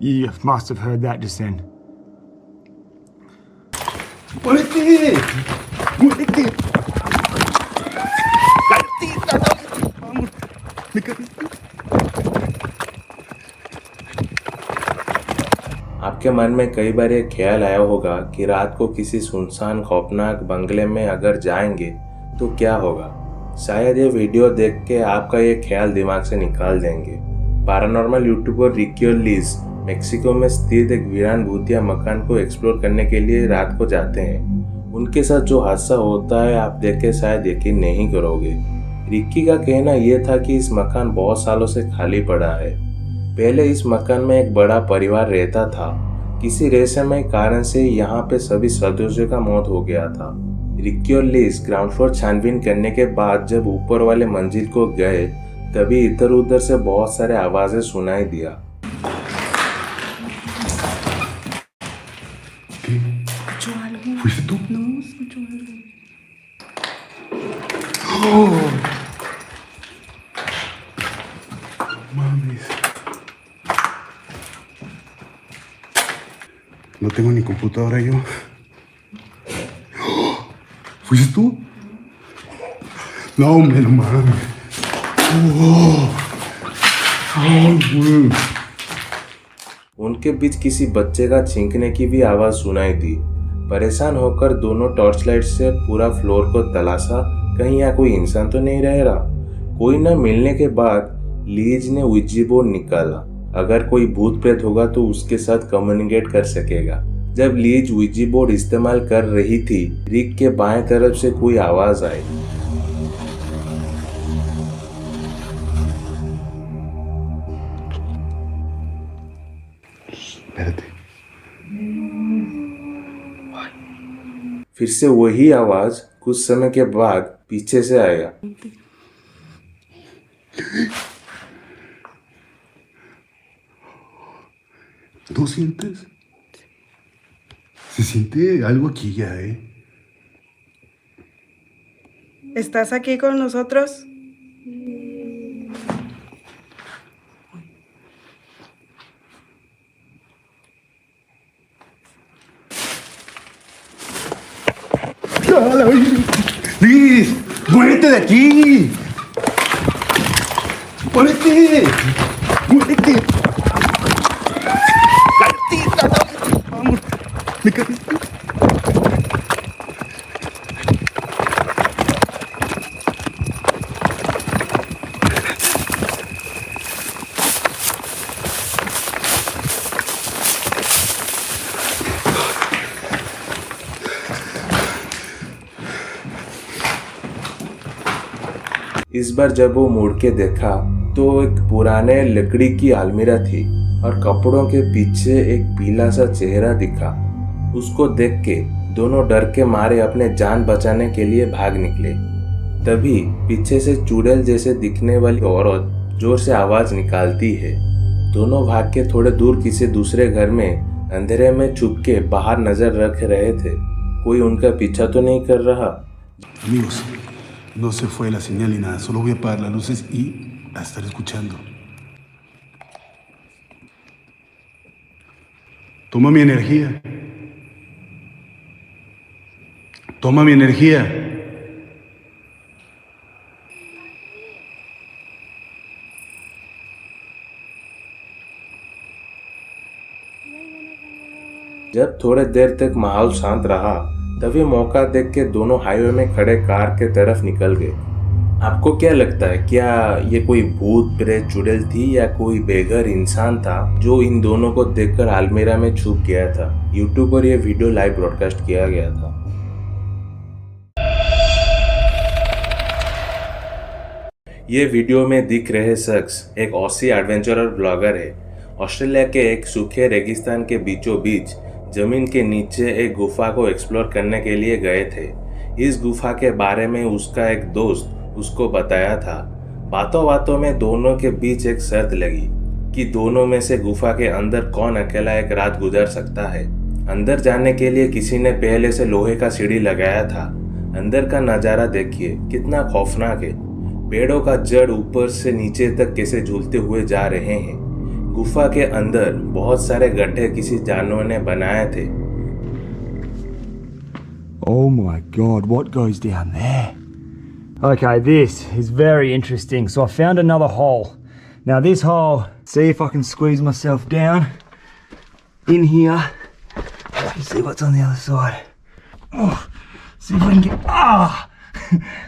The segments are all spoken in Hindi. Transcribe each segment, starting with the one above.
You must have heard that just then. ¡Muérete! ¡Muérete! ¡Vamos! ¡Me caíste! आपके मन में कई बार ये ख्याल आया होगा कि रात को किसी सुनसान खौफनाक बंगले में अगर जाएंगे तो क्या होगा। शायद ये वीडियो देख के आपका ये ख्याल दिमाग से निकाल देंगे। पैरानॉर्मल यूट्यूबर रिकी और लीज मेक्सिको में स्थित एक वीरान भूतिया मकान को एक्सप्लोर करने के लिए रात को जाते हैं। उनके साथ जो हादसा होता है आप देख के शायद यकीन नहीं करोगे। रिकी का कहना यह था कि इस मकान बहुत सालों से खाली पड़ा है। पहले इस मकान में एक बड़ा परिवार रहता था। किसी रहस्यमय कारण से यहाँ पे सभी सदस्यों का मौत हो गया था। रिकी और लिज ग्राउंड फ्लोर छानबीन करने के बाद जब ऊपर वाले मंजिल को गए तभी इधर उधर से बहुत सारे आवाजें सुनाई दिया। Escucho algo. ¿Fuiste tú? No, escucho algo. ¡Oh! Mames. No tengo ni computadora yo. ¡Oh! ¿Fuiste tú? No, me lo mames. ¡Oh! ¡Ay, güey! उनके बीच किसी बच्चे का चींकने की भी आवाज सुनाई दी। परेशान होकर दोनों टॉर्च लाइट से पूरा फ्लोर को तलाशा, कहीं यहाँ कोई इंसान तो नहीं रह रहा। कोई न मिलने के बाद लीज ने उइजी बोर्ड निकाला। अगर कोई भूत प्रेत होगा तो उसके साथ कम्युनिकेट कर सकेगा। जब लीज उइजी बोर्ड इस्तेमाल कर रही थी, रिक के बाएं तरफ से कोई आवाज आई। Espérate. फिर से वही आवाज कुछ समय के बाद पीछे से आया। ¿No sientes? Se siente algo aquí ya, ¿eh? ¿Estás aquí con nosotros? ¡Liz! ¡Muérete de aquí! ¡Muérete! ¡Muérete! ¡Vamos! ¡Me caíste! इस बार जब वो मुड़ के देखा तो एक पुराने लकड़ी की अलमीरा थी और कपड़ों के पीछे एक पीला सा चेहरा दिखा। उसको देख के दोनों डर के मारे अपने जान बचाने के लिए भाग निकले। तभी पीछे से चुड़ैल जैसे दिखने वाली औरत जोर से आवाज निकालती है। दोनों भाग के थोड़े दूर किसी दूसरे घर में अंधेरे में छुप के बाहर नजर रख रहे थे। कोई उनका पीछा तो नहीं कर रहा। Amigos, no se fue la señal ni nada. Solo voy a apagar las luces y a estar escuchando. Toma mi energía. Toma mi energía. जब थोड़े देर तक माहौल शांत रहा तभी मौका देख के दोनों हाईवे में खड़े कार के तरफ निकल गए। आपको क्या लगता है, क्या ये कोई भूत प्रेत चुड़ैल थी या कोई बेघर इंसान था जो इन दोनों को देखकर अलमीरा में छुप गया था? यूट्यूब पर यह वीडियो लाइव ब्रॉडकास्ट किया गया था। ये वीडियो में दिख रहे शख्स एक ऑसी एडवेंचरर ब्लॉगर है। ऑस्ट्रेलिया के एक सूखे रेगिस्तान के बीचों बीच जमीन के नीचे एक गुफा को एक्सप्लोर करने के लिए गए थे। इस गुफा के बारे में उसका एक दोस्त उसको बताया था। बातों बातों में दोनों के बीच एक शर्त लगी कि दोनों में से गुफा के अंदर कौन अकेला एक रात गुजार सकता है। अंदर जाने के लिए किसी ने पहले से लोहे का सीढ़ी लगाया था। अंदर का नज़ारा देखिए, कितना खौफनाक है। पेड़ों का जड़ ऊपर से नीचे तक कैसे झूलते हुए जा रहे हैं। गुफा के अंदर बहुत सारे गड्ढे किसी जानवर ने बनाए थे। Oh my god, what goes down there? Okay, this is very interesting. So I found another hole. Now this hole, see if I can squeeze myself down in here. I can see what's on the other side. Oh, see if I can get,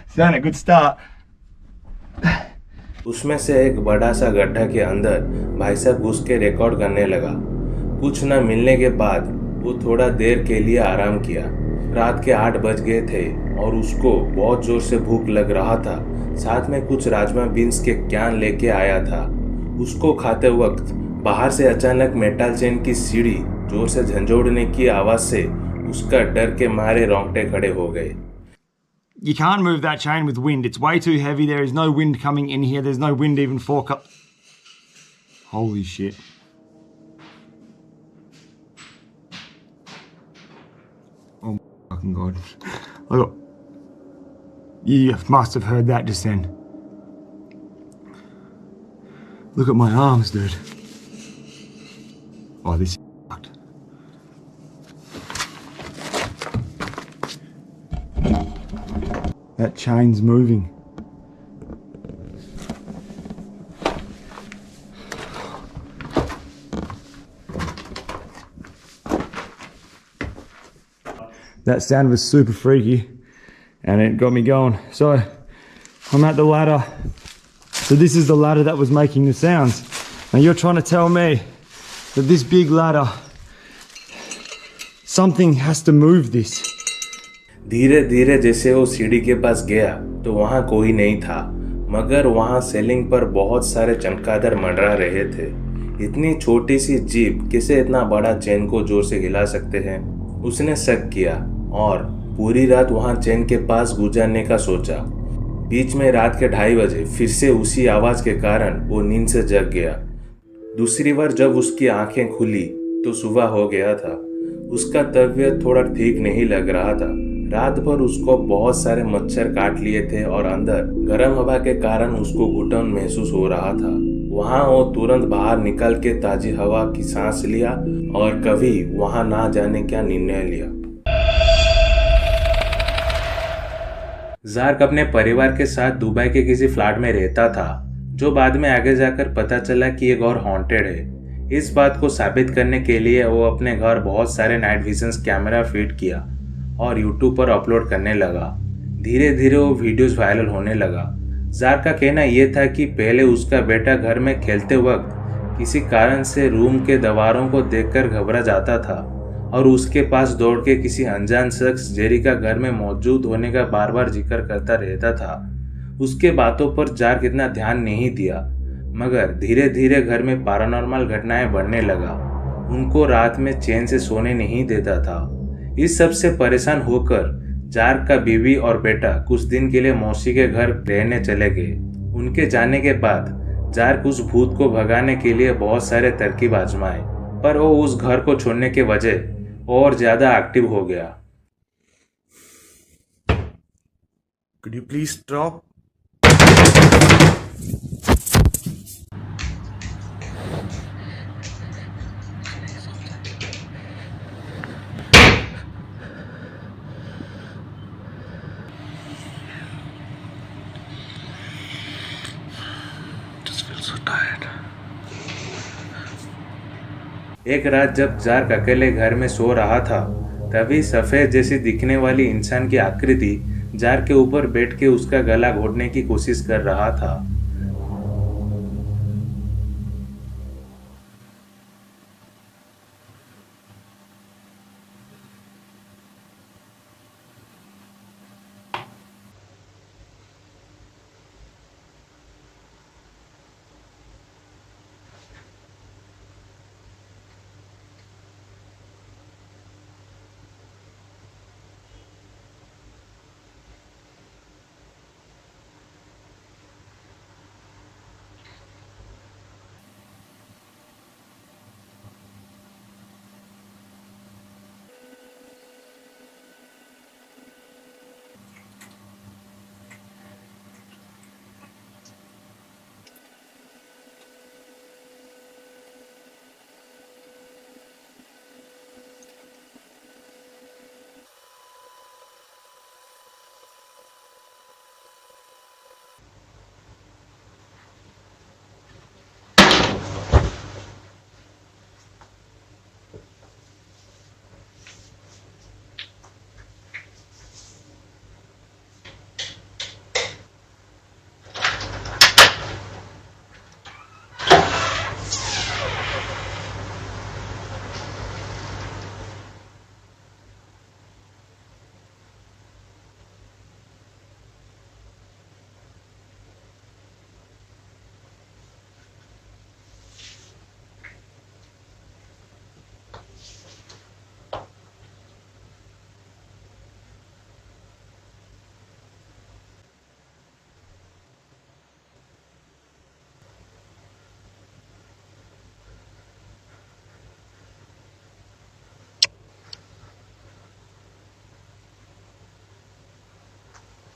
it's a good start. उसमें से एक बड़ा सा गड्ढा के अंदर भाई साहब घुस के रिकॉर्ड करने लगा। कुछ न मिलने के बाद वो थोड़ा देर के लिए आराम किया। रात के 8 बज गए थे और उसको बहुत जोर से भूख लग रहा था। साथ में कुछ राजमा बीन्स के कैन लेके आया था। उसको खाते वक्त बाहर से अचानक मेटल चेन की सीढ़ी जोर से झंझोड़ने की आवाज से उसका डर के मारे रोंगटे खड़े हो गए। You can't move that chain with wind. It's way too heavy. There is no wind coming in here. There's no wind even forecast. Holy shit. Oh my fucking god. Look. You must have heard that just then. Look at my arms, dude. Oh, this is fucked. That chain's moving. That sound was super freaky and it got me going. So I'm at the ladder. So this is the ladder that was making the sounds. Now you're trying to tell me that this big ladder, something has to move this. धीरे धीरे जैसे वो सीढ़ी के पास गया तो वहां कोई नहीं था, मगर वहां सीलिंग पर बहुत सारे चमगादड़ मंडरा रहे थे। इतनी छोटी सी जीप कैसे इतना बड़ा चेन को जोर से हिला सकते हैं? उसने शक किया और पूरी रात वहां चेन के पास गुजारने का सोचा। बीच में रात के 2:30 बजे फिर से उसी आवाज के कारण वो नींद से जग गया। दूसरी बार जब उसकी आंखें खुली तो सुबह हो गया था। उसका तबीयत थोड़ा ठीक नहीं लग रहा था। रात भर उसको बहुत सारे मच्छर काट लिए थे और अंदर गर्म हवा के कारण उसको घुटन महसूस हो रहा था। वहां वो तुरंत बाहर निकल के ताजी हवा की सांस लिया और कभी वहां ना जाने का निर्णय लिया। जार्क अपने परिवार के साथ दुबई के किसी फ्लैट में रहता था, जो बाद में आगे जाकर पता चला कि ये घर हॉन्टेड है। इस बात को साबित करने के लिए वो अपने घर बहुत सारे नाइट विजन कैमरा फिट किया और यूट्यूब पर अपलोड करने लगा। धीरे धीरे वो वीडियोस वायरल होने लगा। जार्क का कहना यह था कि पहले उसका बेटा घर में खेलते वक्त किसी कारण से रूम के दीवारों को देखकर घबरा जाता था और उसके पास दौड़ के किसी अनजान शख्स जेरी का घर में मौजूद होने का बार बार जिक्र करता रहता था। उसके बातों पर जार्क इतना ध्यान नहीं दिया, मगर धीरे धीरे घर में पैरानॉर्मल घटनाएं बढ़ने लगा। उनको रात में चैन से सोने नहीं देता था। इस सब से परेशान होकर जार्क का बीवी और बेटा कुछ दिन के लिए मौसी के घर रहने चले गए। उनके जाने के बाद जार्क उस भूत को भगाने के लिए बहुत सारे तरकीब आजमाए, पर वो उस घर को छोड़ने के वजह और ज्यादा एक्टिव हो गया। Could you please stop? एक रात जब जार्क अकेले घर में सो रहा था, तभी सफेद जैसी दिखने वाली इंसान की आकृति जार्क के ऊपर बैठ के उसका गला घोटने की कोशिश कर रहा था।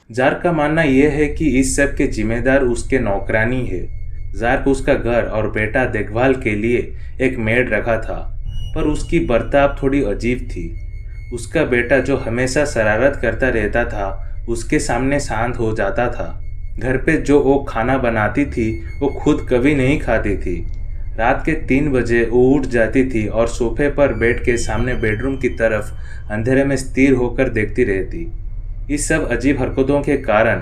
जार्क का मानना यह है कि इस सब के जिम्मेदार उसके नौकरानी है। जार्क उसका घर और बेटा देखभाल के लिए एक मेड रखा था, पर उसकी बर्ताव थोड़ी अजीब थी। उसका बेटा जो हमेशा शरारत करता रहता था, उसके सामने शांत हो जाता था। घर पे जो वो खाना बनाती थी वो खुद कभी नहीं खाती थी। रात के 3 बजे वो उठ जाती थी और सोफे पर बैठ के सामने बेडरूम की तरफ अंधेरे में स्थिर होकर देखती रहती। इस सब अजीब हरकतों के कारण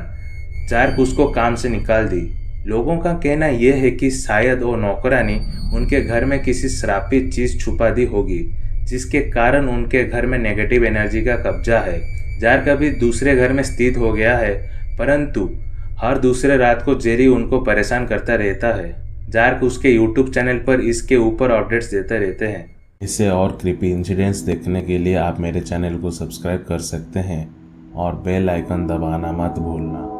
जार्क उसको काम से निकाल दी। लोगों का कहना यह है कि शायद वो नौकरानी उनके घर में किसी श्रापित चीज छुपा दी होगी, जिसके कारण उनके घर में नेगेटिव एनर्जी का कब्जा है। जार्क अभी दूसरे घर में स्थित हो गया है, परंतु हर दूसरे रात को जेरी उनको परेशान करता रहता है। जार्क उसके यूट्यूब चैनल पर इसके ऊपर अपडेट्स देते रहते हैं। इससे और क्रीपी इंसिडेंट्स देखने के लिए आप मेरे चैनल को सब्सक्राइब कर सकते हैं और बेल आइकन दबाना मत भूलना।